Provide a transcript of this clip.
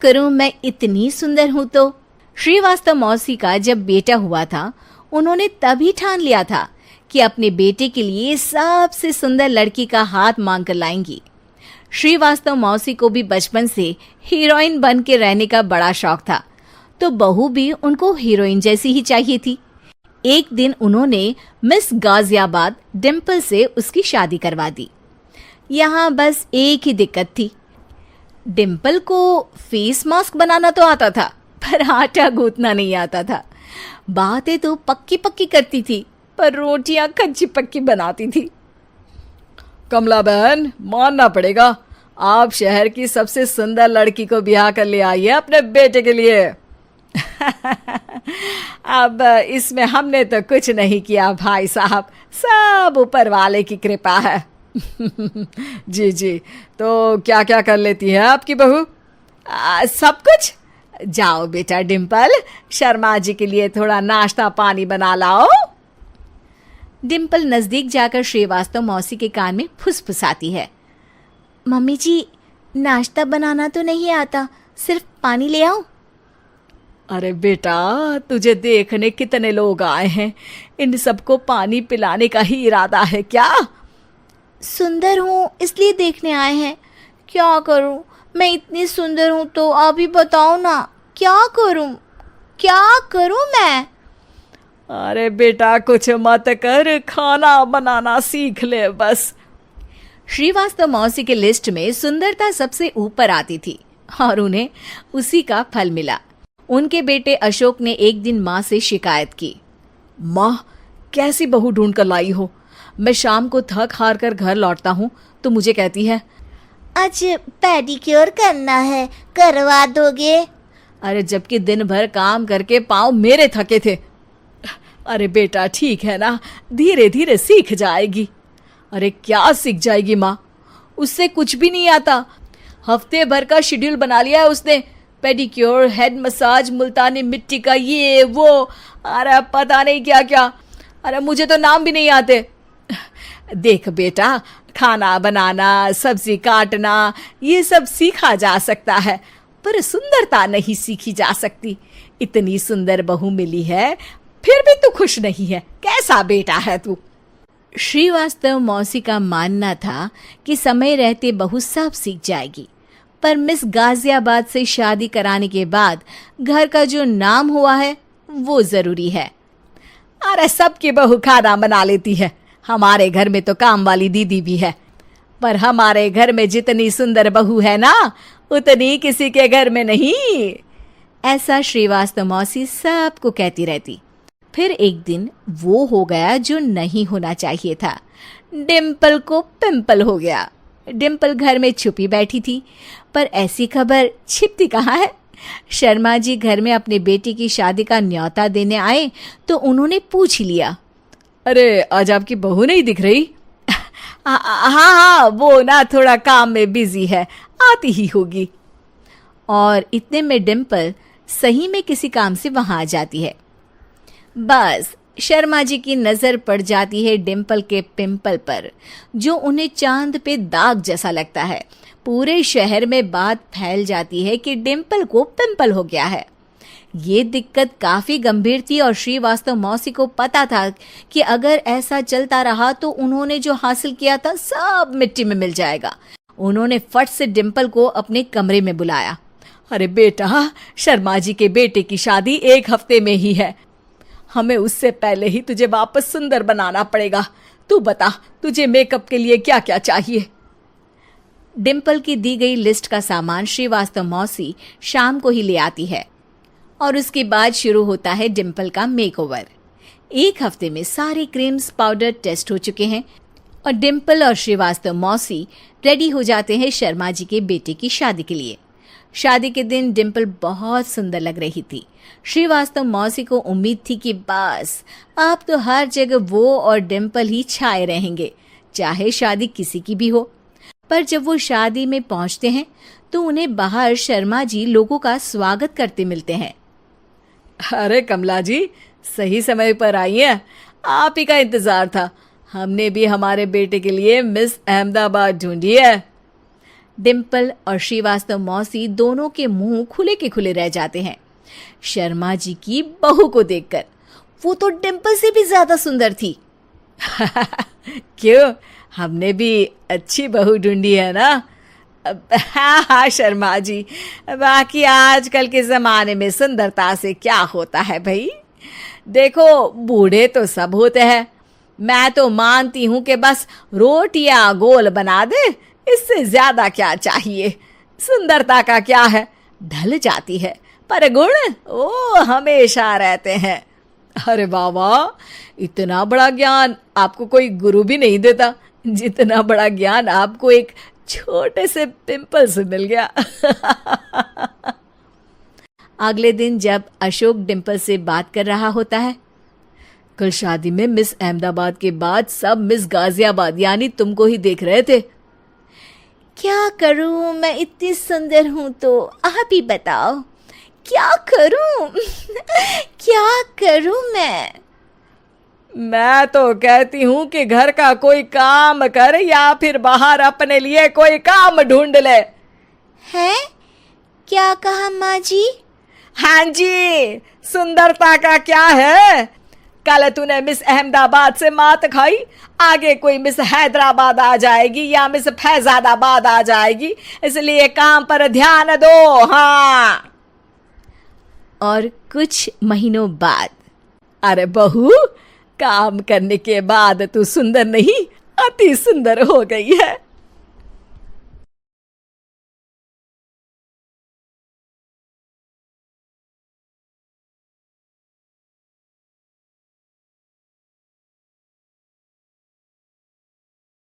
करूं मैं इतनी सुंदर हूं तो। श्रीवास्तव मौसी का जब बेटा हुआ था, उन्होंने तभी ठान लिया था कि अपने बेटे के लिए सबसे सुंदर लड़की का हाथ मांग कर लाएंगी। श्रीवास्तव मौसी को भी बचपन से हीरोइन बन के रहने का बड़ा शौक था, तो बहू भी उनको हीरोइन जैसी ही चाहिए थी। एक दिन उन्होंने मिस गाजियाबाद डिम्पल से उसकी शादी करवा दी। यहाँ बस एक ही दिक्कत थी, डिम्पल को फेस मास्क बनाना तो आता था, पर आटा गूंथना नहीं आता था। बातें तो पक्की पक्की करती थी, पर रोटियां कच्ची पक्की बनाती थी। कमला बहन, मानना पड़ेगा, आप शहर की सबसे सुंदर लड़की को ब्याह कर ले आई है अपने बेटे के लिए। अब इसमें हमने तो कुछ नहीं किया भाई साहब, सब ऊपर वाले की कृपा है। जी जी, तो क्या क्या कर लेती है आपकी बहू? सब कुछ। जाओ बेटा डिम्पल, शर्मा जी के लिए थोड़ा नाश्ता पानी बना लाओ। डिम्पल नजदीक जाकर श्रीवास्तव मौसी के कान में फुसफुसाती है। मम्मी जी, नाश्ता बनाना तो नहीं आता, सिर्फ पानी ले आओ। अरे बेटा, तुझे देखने कितने लोग आए हैं, इन सबको पानी पिलाने का ही इरादा है क्या? सुंदर हूँ इसलिए देखने आए हैं। क्या करूँ, मैं इतनी सुंदर हूँ तो आप ही बताओ ना, क्या करूँ मैं? अरे बेटा, कुछ मत कर, खाना बनाना सीख ले बस। श्रीवास्तव मौसी के लिस्ट में सुंदरता सबसे ऊपर आती थी और उन्हें उसी का फल मिला। उनके बेटे अशोक ने एक दिन माँ से शिकायत की। माँ, कैसी बहू ढूंढ कर लाई हो? मैं शाम को थक हार कर घर लौटता हूँ तो मुझे कहती है, आज पेडिक्योर करना है, करवा दोगे? अरे जबकि दिन भर काम करके पाँव मेरे थके थे। अरे बेटा, ठीक है ना, धीरे धीरे सीख जाएगी। अरे क्या सीख जाएगी माँ, उससे कुछ भी नहीं आता। हफ्ते भर का शेड्यूल बना लिया है उसने, पेडिक्योर, हेड मसाज, मुल्तानी मिट्टी का ये वो, अरे पता नहीं क्या क्या। अरे मुझे तो नाम भी नहीं आते। देख बेटा, खाना बनाना, सब्जी काटना, ये सब सीखा जा सकता है, पर सुंदरता नहीं सीखी जा सकती। इतनी सुंदर बहू मिली है, फिर भी तू खुश नहीं है, कैसा बेटा है तू? श्रीवास्तव मौसी का मानना था कि समय रहते बहू सब सीख जाएगी, पर मिस गाजियाबाद से शादी कराने के बाद घर का जो नाम हुआ है वो जरूरी है। अरे सबकी बहू खाना बना लेती है, हमारे घर में तो काम वाली दीदी भी है, पर हमारे घर में जितनी सुंदर बहू है ना, उतनी किसी के घर में नहीं। ऐसा श्रीवास्तव मौसी सबको कहती रहती। फिर एक दिन वो हो गया जो नहीं होना चाहिए था, डिम्पल को पिंपल हो गया। डिम्पल घर में छुपी बैठी थी, पर ऐसी खबर छिपती कहाँ है। शर्मा जी घर में अपने बेटी की शादी का न्योता देने आए तो उन्होंने पूछ लिया, अरे आज आपकी बहू नहीं दिख रही? हाँ, वो ना थोड़ा काम में बिजी है, आती ही होगी। और इतने में डिम्पल सही में किसी काम से वहां आ जाती है। बस शर्मा जी की नजर पड़ जाती है डिम्पल के पिंपल पर, जो उन्हें चांद पे दाग जैसा लगता है। पूरे शहर में बात फैल जाती है कि डिम्पल को पिंपल हो गया है। ये दिक्कत काफी गंभीर थी और श्रीवास्तव मौसी को पता था कि अगर ऐसा चलता रहा तो उन्होंने जो हासिल किया था सब मिट्टी में मिल जाएगा। उन्होंने फट से डिम्पल को अपने कमरे में बुलाया। अरे बेटा, शर्मा जी के बेटे की शादी 1 हफ्ते में ही है, हमें उससे पहले ही तुझे वापस सुंदर बनाना पड़ेगा। तू बता, तुझे मेकअप के लिए क्या क्या चाहिए? डिम्पल की दी गई लिस्ट का सामान श्रीवास्तव मौसी शाम को ही ले आती है और उसके बाद शुरू होता है डिम्पल का मेकओवर। 1 हफ्ते में सारे क्रीम्स पाउडर टेस्ट हो चुके हैं और डिम्पल और श्रीवास्तव मौसी रेडी हो जाते हैं शर्मा जी के बेटे की शादी के लिए। शादी के दिन डिम्पल बहुत सुंदर लग रही थी। श्रीवास्तव मौसी को उम्मीद थी कि बस अब तो हर जगह वो और डिम्पल ही छाए रहेंगे, चाहे शादी किसी की भी हो। पर जब वो शादी में पहुंचते हैं तो उन्हें बाहर शर्मा जी लोगों का स्वागत करते मिलते हैं। अरे कमला जी, सही समय पर आई हैं, आप ही का इंतजार था। हमने भी हमारे बेटे के लिए मिस अहमदाबाद ढूंढी है। डिम्पल और श्रीवास्तव मौसी दोनों के मुंह खुले के खुले रह जाते हैं शर्मा जी की बहू को देखकर। वो तो डिम्पल से भी ज्यादा सुंदर थी। क्यों, हमने भी अच्छी बहू ढूंढी है ना? हाँ हाँ शर्मा जी, बाकी आजकल के ज़माने में सुंदरता से क्या होता है भाई। देखो, बूढ़े तो सब होते हैं। मैं तो मानती हूँ कि बस रोटियां गोल बना दे, इससे ज्यादा क्या चाहिए। सुंदरता का क्या है, ढल जाती है, पर गुण वो हमेशा रहते हैं। अरे बाबा, इतना बड़ा ज्ञान आपको कोई गुरु भी नहीं देता जितना बड़ा ज्ञान आपको एक छोटे से पिंपल से मिल गया। अगले दिन जब अशोक डिम्पल से बात कर रहा होता है, कल शादी में मिस अहमदाबाद के बाद सब मिस गाजियाबाद यानी तुमको ही देख रहे थे। क्या करूं, मैं इतनी सुंदर हूं तो आप ही बताओ क्या करूं। क्या करूं मैं तो कहती हूं कि घर का कोई काम कर या फिर बाहर अपने लिए कोई काम ढूंढ ले। है? क्या कहा माँ जी? हाँ जी, सुंदरता का क्या है। कल तूने मिस अहमदाबाद से मात खाई, आगे कोई मिस हैदराबाद आ जाएगी या मिस फैजादाबाद आ जाएगी, इसलिए काम पर ध्यान दो। हाँ। और कुछ महीनों बाद, अरे बहू, काम करने के बाद तू सुंदर नहीं, अति सुंदर हो गई है।